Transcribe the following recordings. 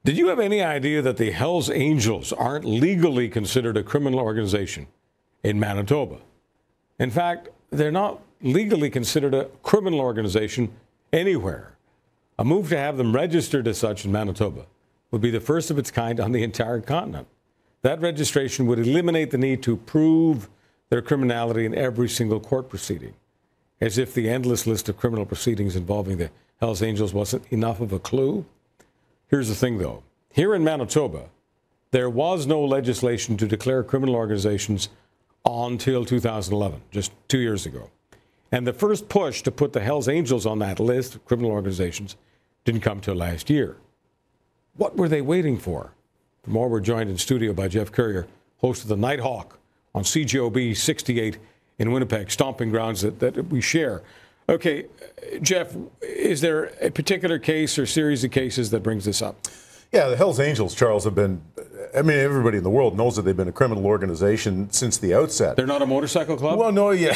Did you have any idea that the Hells Angels aren't legally considered a criminal organization in Manitoba? In fact, they're not legally considered a criminal organization anywhere. A move to have them registered as such in Manitoba would be the first of its kind on the entire continent. That registration would eliminate the need to prove their criminality in every single court proceeding, as if the endless list of criminal proceedings involving the Hells Angels wasn't enough of a clue. Here's the thing, though. Here in Manitoba, there was no legislation to declare criminal organizations until 2011, just 2 years ago. And the first push to put the Hells Angels on that list of criminal organizations didn't come till last year. What were they waiting for? For more, we're joined in studio by Jeff Currier, host of the Nighthawk on CJOB 68 in Winnipeg, stomping grounds that we share. Okay, Jeff, is there a particular case or series of cases that brings this up? Yeah, the Hells Angels, Charles, have been, I mean, everybody in the world knows that they've been a criminal organization since the outset. They're not a motorcycle club? Well, no, yeah.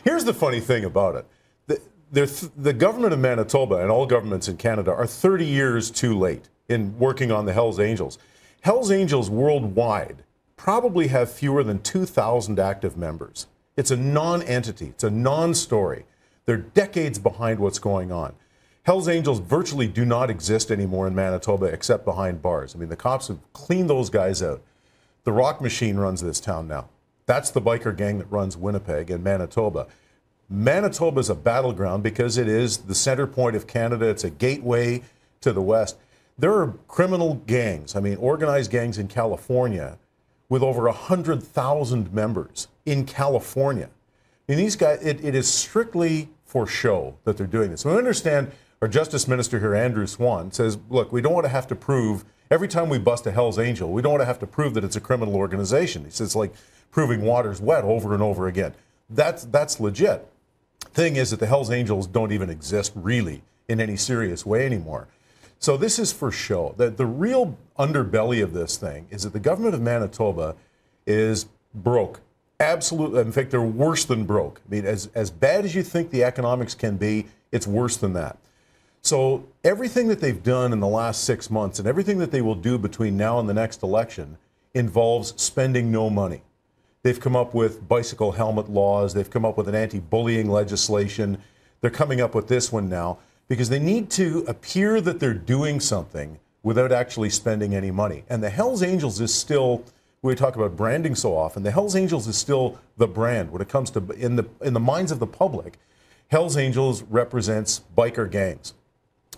Here's the funny thing about it. The government of Manitoba and all governments in Canada are 30 years too late in working on the Hells Angels. Hells Angels worldwide probably have fewer than 2,000 active members. It's a non-entity. It's a non-story. They're decades behind what's going on. Hells Angels virtually do not exist anymore in Manitoba except behind bars. I mean, the cops have cleaned those guys out. The Rock Machine runs this town now. That's the biker gang that runs Winnipeg and Manitoba. Manitoba is a battleground because it is the center point of Canada. It's a gateway to the West. There are criminal gangs, I mean, organized gangs in California with over 100,000 members in California. And these guys, it is strictly for show that they're doing this. So we understand our Justice Minister here, Andrew Swan, says, look, we don't want to have to prove, every time we bust a Hells Angel, we don't want to have to prove that it's a criminal organization. He says it's like proving water's wet over and over again. That's legit. Thing is that the Hells Angels don't even exist really in any serious way anymore. So this is for show. The real underbelly of this thing is that the government of Manitoba is broke. Absolutely. In fact, they're worse than broke. I mean, as bad as you think the economics can be, it's worse than that. So everything that they've done in the last 6 months and everything that they will do between now and the next election involves spending no money. They've come up with bicycle helmet laws. They've come up with an anti-bullying legislation. They're coming up with this one now because they need to appear that they're doing something without actually spending any money. And the Hells Angels is still, we talk about branding so often, the Hells Angels is still the brand when it comes to, in the minds of the public, Hells Angels represents biker gangs.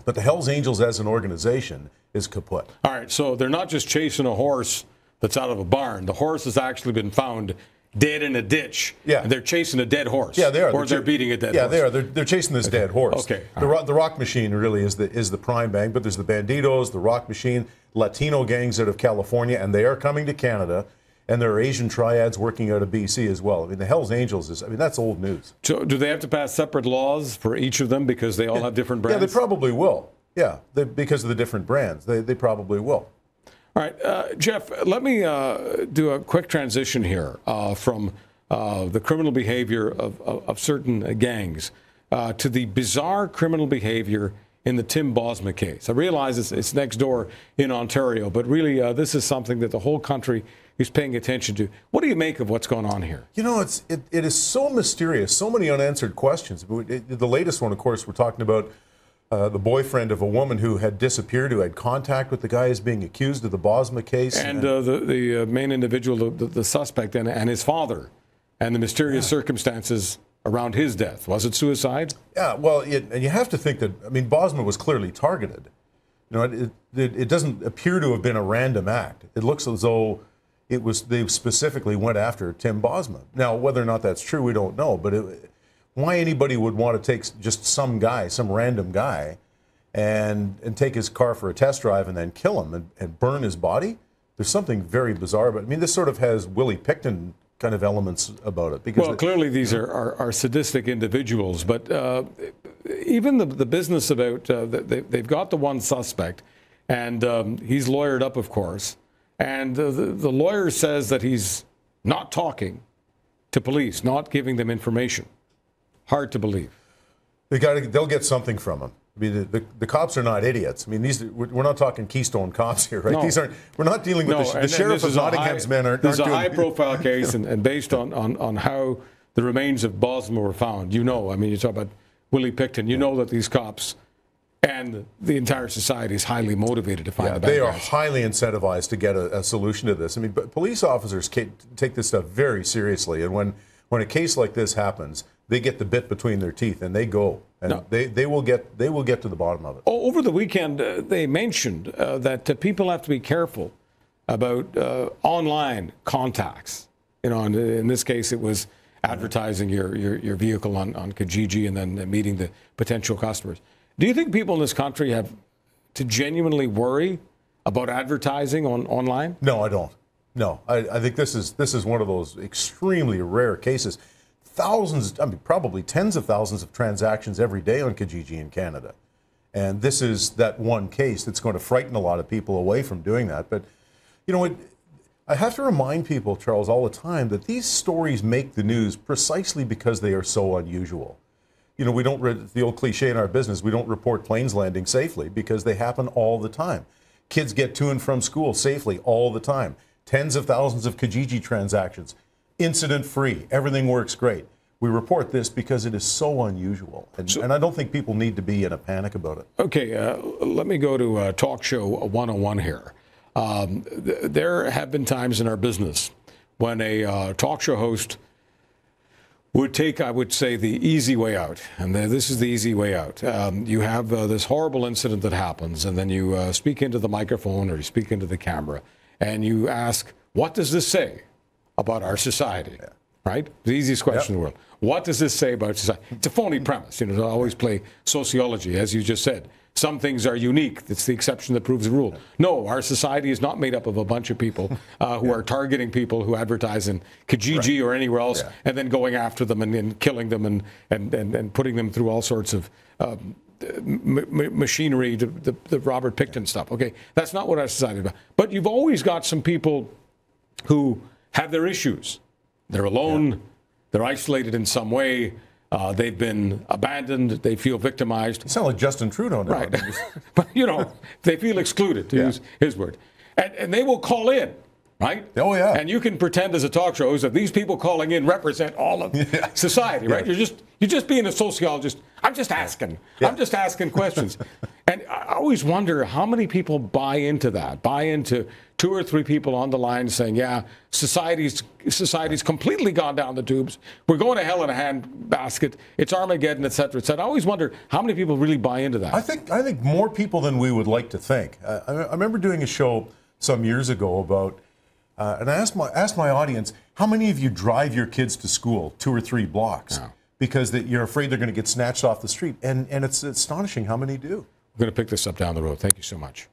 But the Hells Angels as an organization is kaput. All right, so they're not just chasing a horse that's out of a barn. The horse has actually been found dead in a ditch. Yeah. And they're chasing a dead horse. Yeah, they are. Or they're beating a dead horse. Yeah, they are. They're chasing this dead horse. Okay. The Rock Machine really is the prime bang, but there's the Banditos, the Rock Machine, Latino gangs out of California, and they are coming to Canada. And there are Asian triads working out of BC as well. I mean, the Hells Angels is, I mean, that's old news. So do they have to pass separate laws for each of them because they all have different brands? Yeah, they probably will. Yeah, because of the different brands. They probably will. All right, Jeff, let me do a quick transition here from the criminal behavior of certain gangs to the bizarre criminal behavior in the Tim Bosma case. I realize it's next door in Ontario, but really this is something that the whole country is paying attention to. What do you make of what's going on here? You know, it is so mysterious, so many unanswered questions. The latest one, of course, we're talking about the boyfriend of a woman who had disappeared, who had contact with the guy as being accused of the Bosma case. And the main individual, the suspect, and his father, and the mysterious circumstances around his death. Was it suicide? Yeah, well, and you have to think that, I mean, Bosma was clearly targeted. You know, it doesn't appear to have been a random act. It looks as though they specifically went after Tim Bosma. Now, whether or not that's true, we don't know, but why anybody would want to take just some guy, some random guy, and take his car for a test drive and then kill him and burn his body? There's something very bizarre about it. I mean, this sort of has Willie Picton kind of elements about it. Because clearly these are sadistic individuals, but even the business about, they've got the one suspect, and he's lawyered up, of course, and the lawyer says that he's not talking to police, not giving them information. Hard to believe. They'll get something from him. I mean, the cops are not idiots. I mean, we're not talking Keystone cops here, right? No. We're not dealing with the sheriff of Nottingham's men. This is a high-profile case, and based on how the remains of Bosma were found, I mean, you talk about Willie Picton, that these cops and the entire society is highly motivated to find the bad guys. They are highly incentivized to get a solution to this. I mean, but police officers take this stuff very seriously, and when a case like this happens, they get the bit between their teeth and they go, and they will get to the bottom of it. Over the weekend, they mentioned that people have to be careful about online contacts. And in this case, it was advertising your vehicle on Kijiji and then meeting the potential customers. Do you think people in this country have to genuinely worry about advertising online? No, I don't. No, I think this is one of those extremely rare cases. Thousands, I mean, probably tens of thousands of transactions every day on Kijiji in Canada. And this is that one case that's going to frighten a lot of people away from doing that. But, I have to remind people, Charles, all the time that these stories make the news precisely because they are so unusual. We don't, the old cliche in our business, we don't report planes landing safely because they happen all the time. Kids get to and from school safely all the time. Tens of thousands of Kijiji transactions, incident-free, everything works great. We report this because it is so unusual, and I don't think people need to be in a panic about it. Okay, let me go to Talk Show 101 here. There have been times in our business when a talk show host would take, I would say, the easy way out. And this is the easy way out. You have this horrible incident that happens, and then you speak into the microphone or you speak into the camera, and you ask, what does this say about our society? Yeah. Right? The easiest question in the world. What does this say about society? It's a phony premise. I always play sociology, as you just said. Some things are unique. It's the exception that proves the rule. No, our society is not made up of a bunch of people who are targeting people who advertise in Kijiji or anywhere else, and then going after them and killing them and putting them through all sorts of machinery, the Robert Picton stuff. Okay, that's not what our society is about. But you've always got some people who have their issues. They're alone. They're isolated in some way. They've been abandoned. They feel victimized. You sound like Justin Trudeau now. Right. But, they feel excluded, to use his word. And they will call in, right? Oh, yeah. And you can pretend as a talk show host that these people calling in represent all of society, right? You're just being a sociologist. I'm just asking. Yeah. I'm just asking questions. And I always wonder how many people buy into that, buy into two or three people on the line saying, yeah, society's completely gone down the tubes. We're going to hell in a handbasket. It's Armageddon, et cetera, et cetera. I always wonder how many people really buy into that. I think more people than we would like to think. I remember doing a show some years ago about, and I asked my audience, how many of you drive your kids to school 2 or 3 blocks? No. Because you're afraid they're going to get snatched off the street. And it's astonishing how many do. We're going to pick this up down the road. Thank you so much.